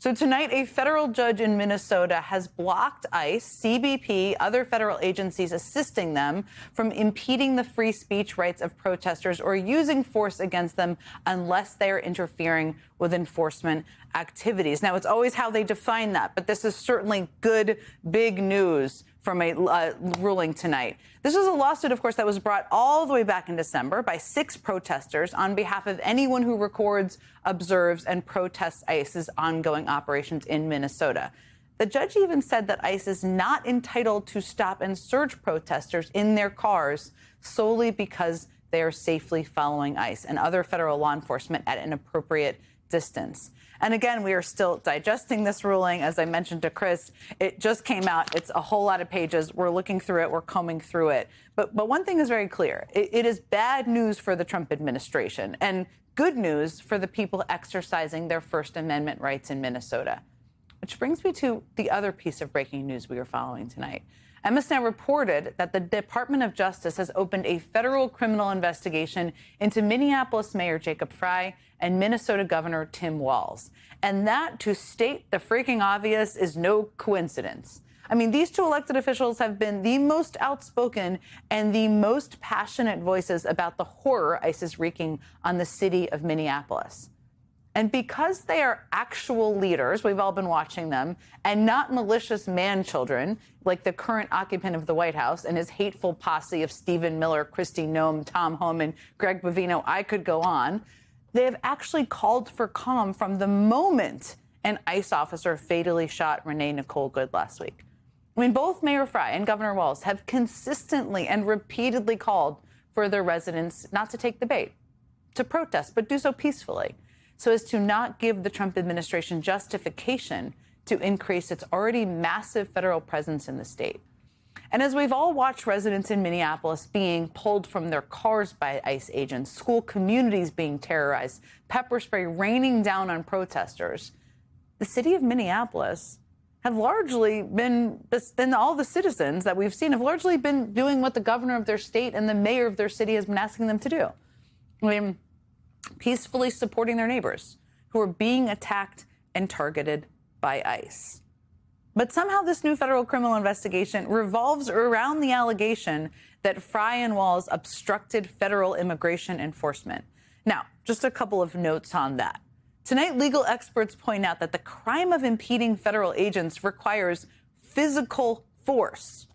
So tonight, a federal judge in Minnesota has blocked ICE, CBP, other federal agencies assisting them from impeding the free speech rights of protesters or using force against them unless they are interfering with enforcement activities. Now, it's always how they define that, but this is certainly good, big news from a ruling tonight. This was a lawsuit, of course, that was brought all the way back in December by 6 protesters on behalf of anyone who records, observes, and protests ICE's ongoing operations in Minnesota. The judge even said that ICE is not entitled to stop and search protesters in their cars solely because they are safely following ICE and other federal law enforcement at an appropriate distance. And again, we are still digesting this ruling. As I mentioned to Chris, it just came out. It's a whole lot of pages. We're looking through it. We're combing through it. But one thing is very clear. It is bad news for the Trump administration and good news for the people exercising their First Amendment rights in Minnesota. Which brings me to the other piece of breaking news we are following tonight. MSN reported that the Department of Justice has opened a federal criminal investigation into Minneapolis Mayor Jacob Frey and Minnesota Governor Tim Walz. And that, to state the freaking obvious, is no coincidence. I mean, these 2 elected officials have been the most outspoken and the most passionate voices about the horror ICE is wreaking on the city of Minneapolis. And because they are actual leaders, we've all been watching them, and not malicious man-children like the current occupant of the White House and his hateful posse of Stephen Miller, Kristi Noem, Tom Homan, Greg Bovino, I could go on, they have actually called for calm from the moment an ICE officer fatally shot Renee Nicole Good last week. I mean, both Mayor Frey and Governor Walz have consistently and repeatedly called for their residents not to take the bait, to protest, but do so peacefully, so as to not give the Trump administration justification to increase its already massive federal presence in the state. And as we've all watched residents in Minneapolis being pulled from their cars by ICE agents, school communities being terrorized, pepper spray raining down on protesters, the city of Minneapolis have largely been, all the citizens that we've seen have largely been doing what the governor of their state and the mayor of their city has been asking them to do. I mean, peacefully supporting their neighbors who are being attacked and targeted by ICE. But somehow this new federal criminal investigation revolves around the allegation that Frey and Walz obstructed federal immigration enforcement. Now, just a couple of notes on that. Tonight, legal experts point out that the crime of impeding federal agents requires physical force.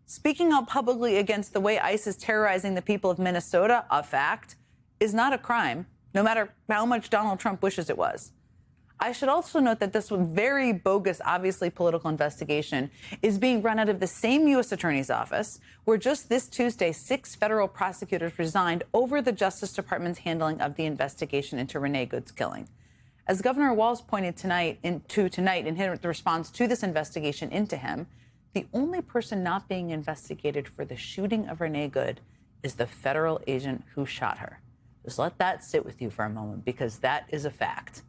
Speaking out publicly against the way ICE is terrorizing the people of Minnesota, a fact, is not a crime, no matter how much Donald Trump wishes it was. I should also note that this very bogus, obviously political investigation is being run out of the same U.S. Attorney's Office, where just this Tuesday, 6 federal prosecutors resigned over the Justice Department's handling of the investigation into Renee Good's killing. As Governor Walz pointed tonight in his response to this investigation into him, the only person not being investigated for the shooting of Renee Good is the federal agent who shot her. Just let that sit with you for a moment, because that is a fact.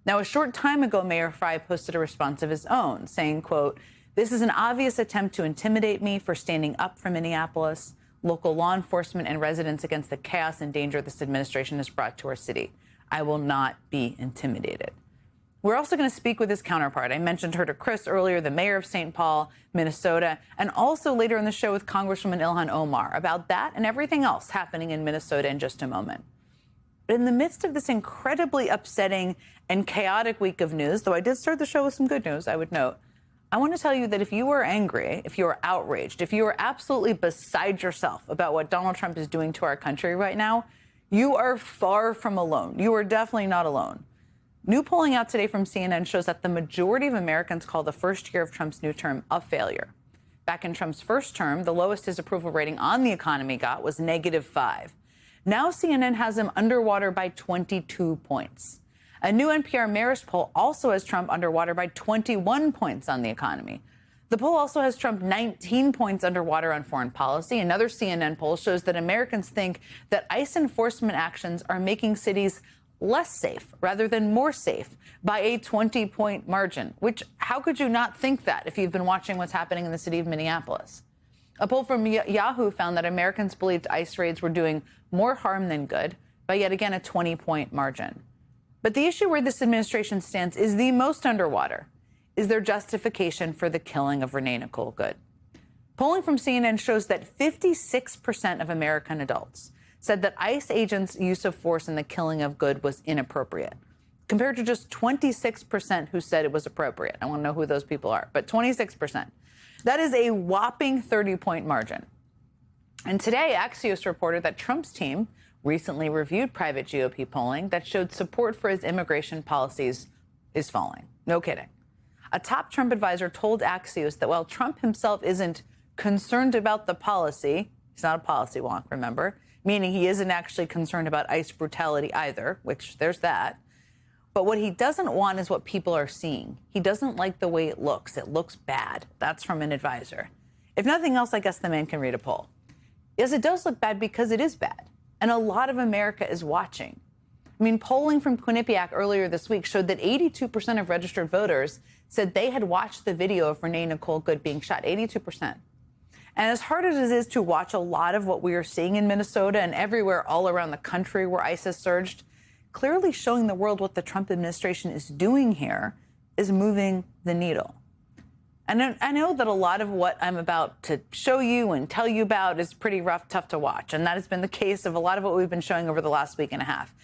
Now, a short time ago, Mayor Frey posted a response of his own, saying, quote, "This is an obvious attempt to intimidate me for standing up for Minneapolis, local law enforcement, and residents against the chaos and danger this administration has brought to our city. I will not be intimidated." We're also going to speak with his counterpart. I mentioned her to Chris earlier, the mayor of St. Paul, Minnesota, and also later in the show with Congresswoman Ilhan Omar about that and everything else happening in Minnesota in just a moment. But in the midst of this incredibly upsetting and chaotic week of news, though I did start the show with some good news, I would note, I want to tell you that if you are angry, if you are outraged, if you are absolutely beside yourself about what Donald Trump is doing to our country right now, you are far from alone. You are definitely not alone. New polling out today from CNN shows that the majority of Americans call the first year of Trump's new term a failure. Back in Trump's first term, the lowest his approval rating on the economy got was -5. Now CNN has him underwater by 22 points. A new NPR Marist poll also has Trump underwater by 21 points on the economy. The poll also has Trump 19 points underwater on foreign policy. Another CNN poll shows that Americans think that ICE enforcement actions are making cities less safe rather than more safe by a 20-point margin, which how could you not think that if you've been watching what's happening in the city of Minneapolis? A poll from Yahoo found that Americans believed ICE raids were doing more harm than good by yet again a 20-point margin. But the issue where this administration stands is the most underwater, is their justification for the killing of Renee Nicole Good. Polling from CNN shows that 56% of American adults said that ICE agents' use of force in the killing of Good was inappropriate, compared to just 26% who said it was appropriate. I want to know who those people are, but 26%. That is a whopping 30-point margin. And today, Axios reported that Trump's team recently reviewed private GOP polling that showed support for his immigration policies is falling. No kidding. A top Trump advisor told Axios that while Trump himself isn't concerned about the policy, he's not a policy wonk, remember, meaning he isn't actually concerned about ICE brutality either, which there's that. But what he doesn't want is what people are seeing. He doesn't like the way it looks. It looks bad. That's from an advisor. If nothing else, I guess the man can read a poll. Yes, it does look bad because it is bad. And a lot of America is watching. I mean, polling from Quinnipiac earlier this week showed that 82% of registered voters said they had watched the video of Renee Nicole Good being shot, 82%. And as hard as it is to watch a lot of what we are seeing in Minnesota and everywhere all around the country where ICE has surged, clearly showing the world what the Trump administration is doing here is moving the needle. And I know that a lot of what I'm about to show you and tell you about is pretty rough, tough to watch. And that has been the case of a lot of what we've been showing over the last week and a half.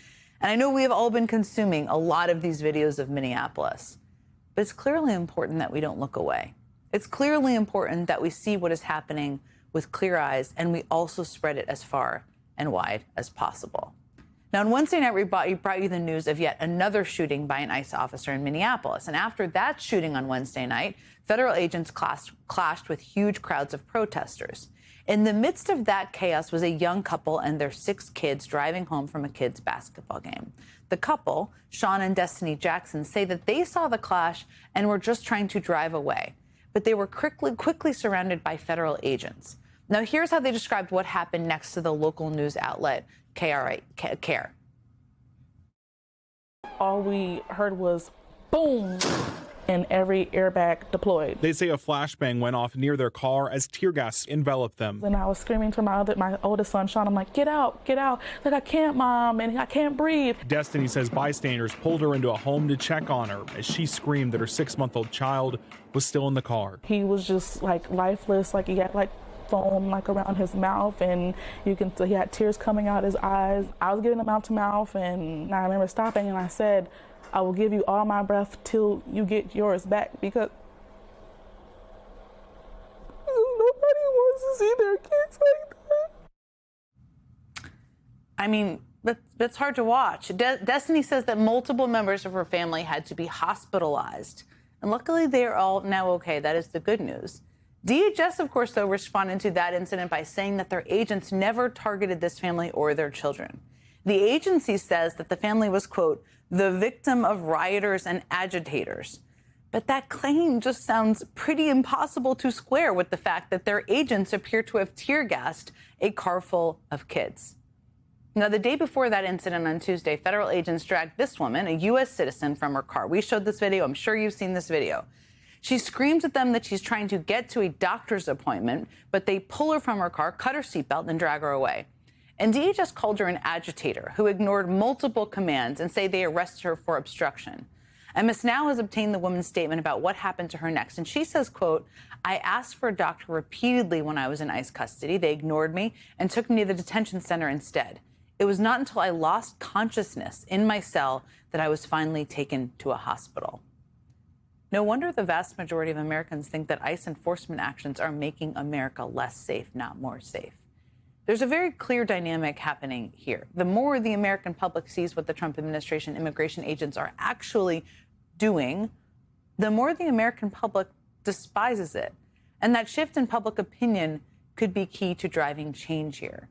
And I know we have all been consuming a lot of these videos of Minneapolis. But it's clearly important that we don't look away. It's clearly important that we see what is happening with clear eyes, and we also spread it as far and wide as possible. Now, on Wednesday night, we brought you the news of yet another shooting by an ICE officer in Minneapolis. And after that shooting on Wednesday night, federal agents clashed with huge crowds of protesters. In the midst of that chaos was a young couple and their 6 kids driving home from a kids' basketball game. The couple, Sean and Destiny Jackson, say that they saw the clash and were just trying to drive away. But they were quickly surrounded by federal agents. Now, here's how they described what happened next to the local news outlet, CARE. All we heard was boom, and every airbag deployed. They say a flashbang went off near their car as tear gas enveloped them. And I was screaming to my oldest son, Sean, I'm like, get out, get out. Like, I can't, Mom, and I can't breathe. Destiny says bystanders pulled her into a home to check on her as she screamed that her 6-month-old child was still in the car. He was just like lifeless, like he had like foam like around his mouth, and you can he had tears coming out his eyes. I was giving him mouth to mouth, and I remember stopping and I said, I will give you all my breath till you get yours back, because nobody wants to see their kids like that. I mean, that's hard to watch. Destiny says that multiple members of her family had to be hospitalized, and luckily they are all now okay. That is the good news. DHS, of course, though, responded to that incident by saying that their agents never targeted this family or their children. The agency says that the family was, quote, the victim of rioters and agitators. But that claim just sounds pretty impossible to square with the fact that their agents appear to have tear gassed a car full of kids. Now, the day before that incident on Tuesday, federal agents dragged this woman, a U.S. citizen, from her car. We showed this video. I'm sure you've seen this video. She screams at them that she's trying to get to a doctor's appointment, but they pull her from her car, cut her seatbelt, and drag her away. And DHS called her an agitator who ignored multiple commands and say they arrested her for obstruction. And Ms. Now has obtained the woman's statement about what happened to her next. And she says, quote, I asked for a doctor repeatedly when I was in ICE custody. They ignored me and took me to the detention center instead. It was not until I lost consciousness in my cell that I was finally taken to a hospital. No wonder the vast majority of Americans think that ICE enforcement actions are making America less safe, not more safe. There's a very clear dynamic happening here. The more the American public sees what the Trump administration immigration agents are actually doing, the more the American public despises it. And that shift in public opinion could be key to driving change here.